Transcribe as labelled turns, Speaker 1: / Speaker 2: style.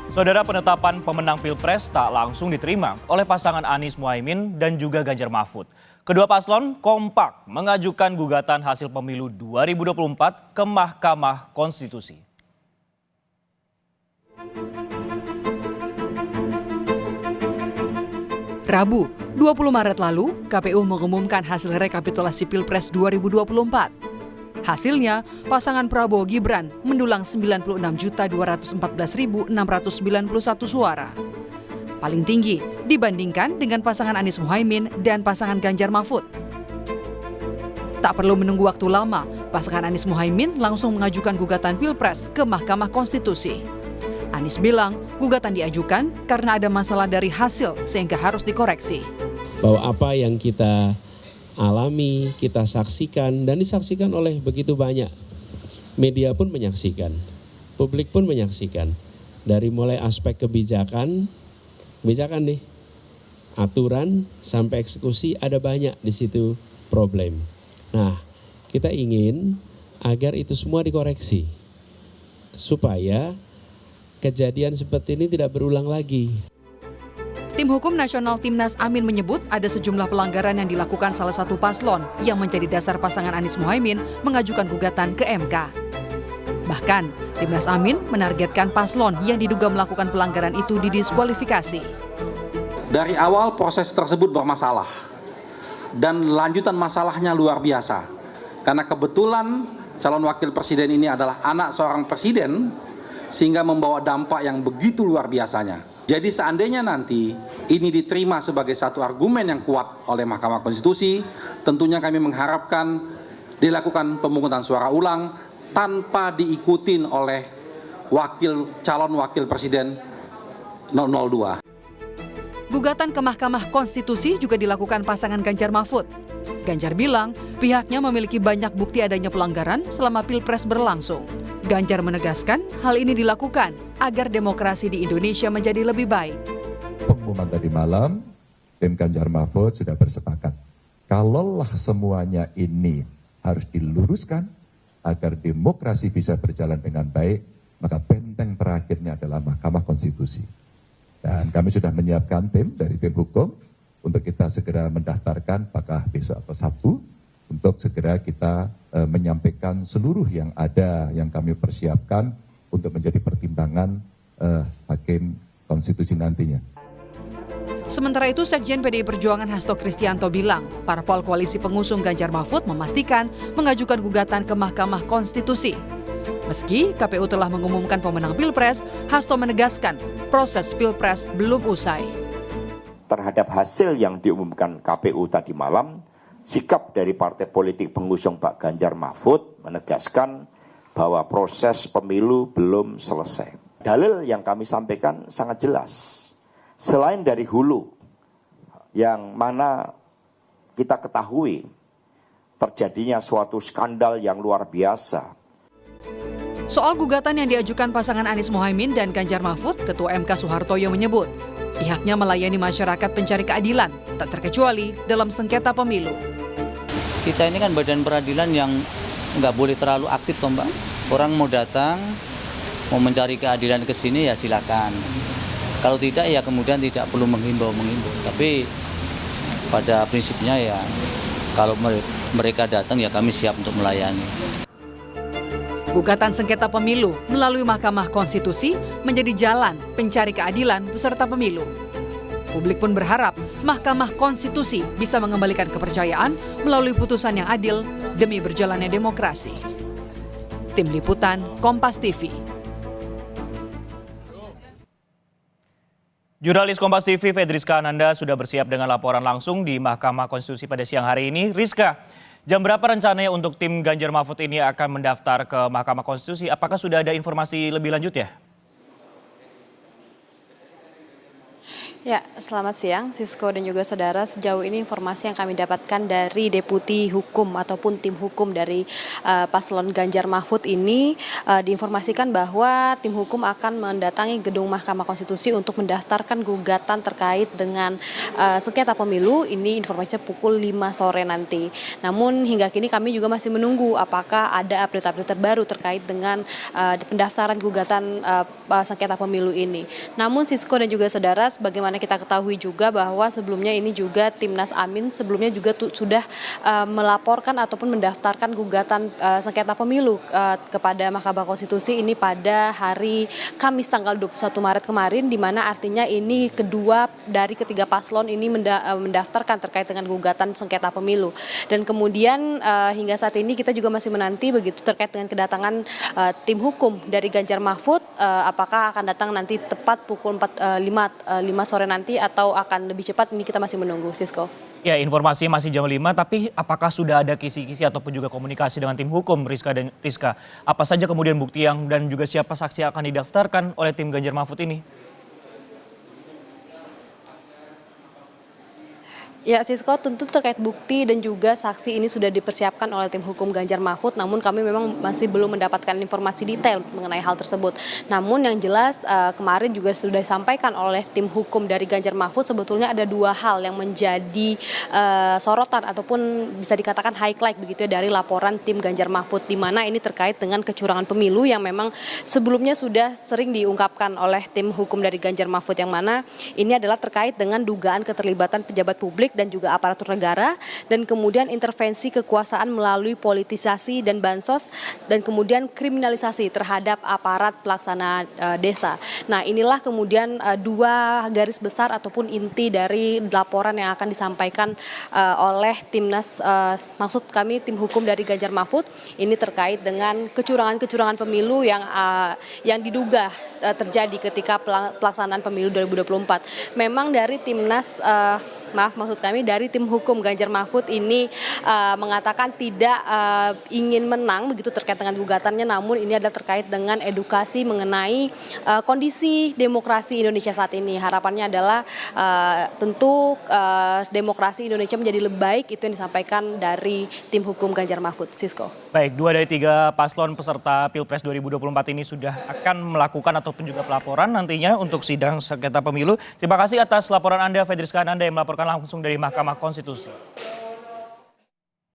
Speaker 1: Saudara, penetapan pemenang Pilpres tak langsung diterima oleh pasangan Anies Mohaimin dan juga Ganjar Mahfud. Kedua paslon kompak mengajukan gugatan hasil pemilu 2024 ke Mahkamah Konstitusi.
Speaker 2: Rabu, 20 Maret lalu, KPU mengumumkan hasil rekapitulasi Pilpres 2024. Hasilnya, pasangan Prabowo Gibran mendulang 96.214.691 suara. Paling tinggi dibandingkan dengan pasangan Anies Mohaimin dan pasangan Ganjar Mahfud. Tak perlu menunggu waktu lama, pasangan Anies Mohaimin langsung mengajukan gugatan Pilpres ke Mahkamah Konstitusi. Anies bilang gugatan diajukan karena ada masalah dari hasil sehingga harus dikoreksi.
Speaker 3: Bahwa apa yang kita alami, kita saksikan, dan disaksikan oleh begitu banyak. Media pun menyaksikan, publik pun menyaksikan. Dari mulai aspek kebijakan nih, aturan sampai eksekusi ada banyak di situ problem. Nah, kita ingin agar itu semua dikoreksi. Supaya kejadian seperti ini tidak berulang lagi.
Speaker 2: Tim Hukum Nasional Timnas Amin menyebut ada sejumlah pelanggaran yang dilakukan salah satu paslon yang menjadi dasar pasangan Anies Mohaimin mengajukan gugatan ke MK. Bahkan, Timnas Amin menargetkan paslon yang diduga melakukan pelanggaran itu didiskualifikasi.
Speaker 4: Dari awal proses tersebut bermasalah dan lanjutan masalahnya luar biasa. Karena kebetulan calon wakil presiden ini adalah anak seorang presiden sehingga membawa dampak yang begitu luar biasanya. Jadi seandainya nanti ini diterima sebagai satu argumen yang kuat oleh Mahkamah Konstitusi, tentunya kami mengharapkan dilakukan pemungutan suara ulang tanpa diikutin oleh calon wakil presiden 002.
Speaker 2: Gugatan ke Mahkamah Konstitusi juga dilakukan pasangan Ganjar Mahfud. Ganjar bilang pihaknya memiliki banyak bukti adanya pelanggaran selama Pilpres berlangsung. Ganjar menegaskan hal ini dilakukan agar demokrasi di Indonesia menjadi lebih baik.
Speaker 5: Pengumuman tadi malam, tim Ganjar Mahfud sudah bersepakat. Kalaulah semuanya ini harus diluruskan agar demokrasi bisa berjalan dengan baik, maka benteng terakhirnya adalah Mahkamah Konstitusi. Dan kami sudah menyiapkan tim dari tim hukum untuk kita segera mendaftarkan apakah besok atau Sabtu untuk segera kita menyampaikan seluruh yang ada yang kami persiapkan untuk menjadi pertimbangan hakim konstitusi nantinya.
Speaker 2: Sementara itu, Sekjen PDI Perjuangan Hasto Kristianto bilang, parpol koalisi pengusung Ganjar Mahfud memastikan mengajukan gugatan ke Mahkamah Konstitusi. Meski KPU telah mengumumkan pemenang Pilpres, Hasto menegaskan proses Pilpres belum usai.
Speaker 6: Terhadap hasil yang diumumkan KPU tadi malam, sikap dari partai politik pengusung Pak Ganjar Mahfud menegaskan bahwa proses pemilu belum selesai. Dalil yang kami sampaikan sangat jelas. Selain dari hulu, yang mana kita ketahui terjadinya suatu skandal yang luar biasa.
Speaker 2: Soal gugatan yang diajukan pasangan Anies Mohaimin dan Ganjar Mahfud, Ketua MK Soehartoyo menyebut pihaknya melayani masyarakat pencari keadilan, tak terkecuali dalam sengketa pemilu.
Speaker 7: Kita ini kan badan peradilan yang nggak boleh terlalu aktif toh Mbak. Orang mau datang, mau mencari keadilan ke sini ya silakan. Kalau tidak ya kemudian tidak perlu menghimbau. Tapi pada prinsipnya ya kalau mereka datang ya kami siap untuk melayani.
Speaker 2: Gugatan sengketa pemilu melalui Mahkamah Konstitusi menjadi jalan pencari keadilan peserta pemilu. Publik pun berharap Mahkamah Konstitusi bisa mengembalikan kepercayaan melalui putusan yang adil demi berjalannya demokrasi. Tim Liputan, Kompas TV.
Speaker 1: Jurnalis Kompas TV Fedriska Ananda sudah bersiap dengan laporan langsung di Mahkamah Konstitusi pada siang hari ini. Rizka, jam berapa rencananya untuk tim Ganjar Mahfud ini akan mendaftar ke Mahkamah Konstitusi? Apakah sudah ada informasi lebih lanjut ya?
Speaker 8: Ya, selamat siang Sisko dan juga saudara. Sejauh ini informasi yang kami dapatkan dari Deputi Hukum ataupun tim hukum dari paslon Ganjar Mahfud ini diinformasikan bahwa tim hukum akan mendatangi gedung Mahkamah Konstitusi untuk mendaftarkan gugatan terkait dengan sengketa pemilu. Ini informasinya pukul 5 sore nanti. Namun hingga kini kami juga masih menunggu apakah ada update-update terbaru terkait dengan pendaftaran gugatan sengketa pemilu ini. Namun Sisko dan juga saudara, sebagaimana kita ketahui juga bahwa sebelumnya ini juga Timnas Amin sebelumnya juga sudah melaporkan ataupun mendaftarkan gugatan sengketa pemilu kepada Mahkamah Konstitusi ini pada hari Kamis tanggal 21 Maret kemarin, di mana artinya ini kedua dari ketiga paslon ini mendaftarkan terkait dengan gugatan sengketa pemilu. Dan kemudian hingga saat ini kita juga masih menanti begitu terkait dengan kedatangan tim hukum dari Ganjar Mahfud, apakah akan datang nanti tepat pukul 5 sore nanti atau akan lebih cepat, ini kita masih menunggu, Sisko.
Speaker 1: Ya, informasi masih jam 5, tapi apakah sudah ada kisi-kisi ataupun juga komunikasi dengan tim hukum, Rizka dan Rizka? Apa saja kemudian bukti yang dan juga siapa saksi yang akan didaftarkan oleh tim Ganjar Mahfud ini?
Speaker 8: Ya, Sisko, tentu terkait bukti dan juga saksi ini sudah dipersiapkan oleh tim hukum Ganjar Mahfud, namun kami memang masih belum mendapatkan informasi detail mengenai hal tersebut. Namun yang jelas kemarin juga sudah disampaikan oleh tim hukum dari Ganjar Mahfud, sebetulnya ada dua hal yang menjadi sorotan ataupun bisa dikatakan highlight begitu ya dari laporan tim Ganjar Mahfud, di mana ini terkait dengan kecurangan pemilu yang memang sebelumnya sudah sering diungkapkan oleh tim hukum dari Ganjar Mahfud, yang mana ini adalah terkait dengan dugaan keterlibatan pejabat publik dan juga aparatur negara, dan kemudian intervensi kekuasaan melalui politisasi dan bansos, dan kemudian kriminalisasi terhadap aparat pelaksana desa. Nah, inilah kemudian dua garis besar ataupun inti dari laporan yang akan disampaikan oleh Timnas, maksud kami tim hukum dari Ganjar Mahfud, ini terkait dengan kecurangan-kecurangan pemilu yang diduga terjadi ketika pelaksanaan pemilu 2024. Memang dari Timnas maksud kami dari tim hukum Ganjar Mahfud ini mengatakan tidak ingin menang begitu terkait dengan gugatannya, namun ini adalah terkait dengan edukasi mengenai kondisi demokrasi Indonesia saat ini. Harapannya adalah tentu demokrasi Indonesia menjadi lebih baik, itu yang disampaikan dari tim hukum Ganjar Mahfud. Sisko.
Speaker 1: Baik, 2 dari 3 paslon peserta Pilpres 2024 ini sudah akan melakukan ataupun juga pelaporan nantinya untuk sidang sengketa pemilu. Terima kasih atas laporan Anda, Fedriska Ananda, yang melaporkan langsung dari Mahkamah Konstitusi.